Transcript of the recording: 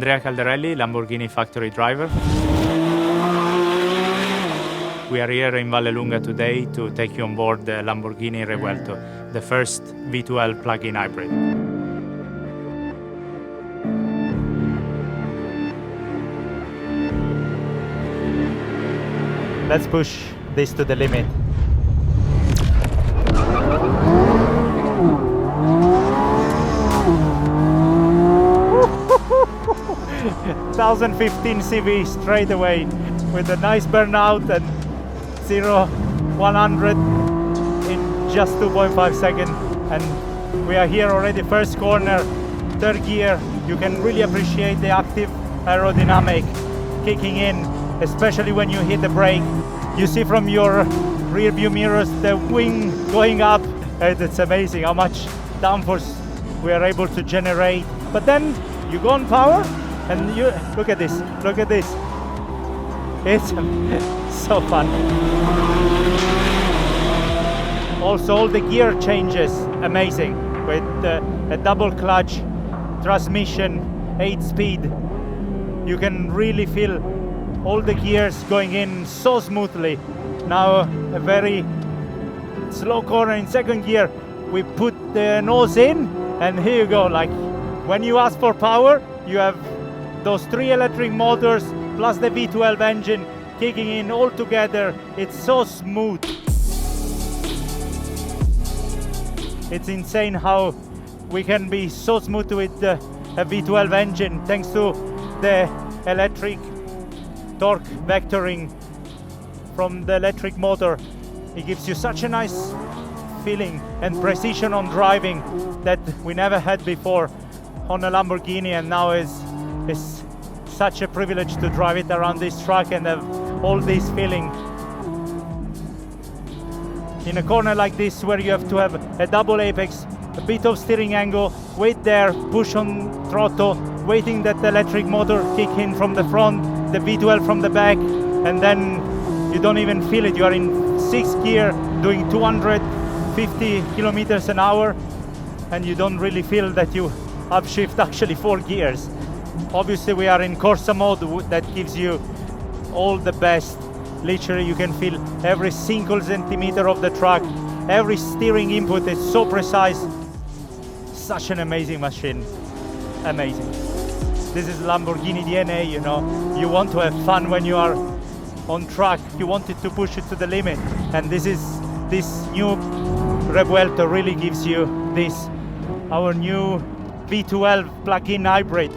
Andrea Caldarelli, Lamborghini factory driver. We are here in Vallelunga today to take you on board the Lamborghini Revuelto, the first V12 plug-in hybrid. Let's push this to the limit. 1015 CV straight away with a nice burnout and 0-100 in just 2.5 seconds. And we are here already, first corner, third gear. You can really appreciate the active aerodynamic kicking in, especially when you hit the brake. You see from your rear view mirrors the wing going up, and it's amazing how much downforce we are able to generate. But then you go on power and you look at this, it's so fun. Also all the gear changes, amazing, with a double clutch transmission, 8-speed. You can really feel all the gears going in so smoothly. Now a very slow corner in second gear, we put the nose in, and here you go. Like when you ask for power, you have those 3 electric motors plus the V12 engine kicking in all together. It's so smooth. It's insane how we can be so smooth with a V12 engine thanks to the electric torque vectoring from the electric motor. It gives you such a nice feeling and precision on driving that we never had before on a Lamborghini, and now it's such a privilege to drive it around this track and have all this feeling. In a corner like this where you have to have a double apex, a bit of steering angle, wait there, push on throttle, waiting that the electric motor kick in from the front, the V12 from the back, and then you don't even feel it. You are in 6th gear doing 250 kilometers an hour, and you don't really feel that you upshift actually 4 gears. Obviously we are in Corsa mode that gives you all the best. Literally you can feel every single centimeter of the track. Every steering input is so precise. Such an amazing machine. Amazing. This is Lamborghini DNA, you know. You want to have fun when you are on track. You wanted to push it to the limit. And this new Revuelto really gives you this, our new V12 plug-in hybrid.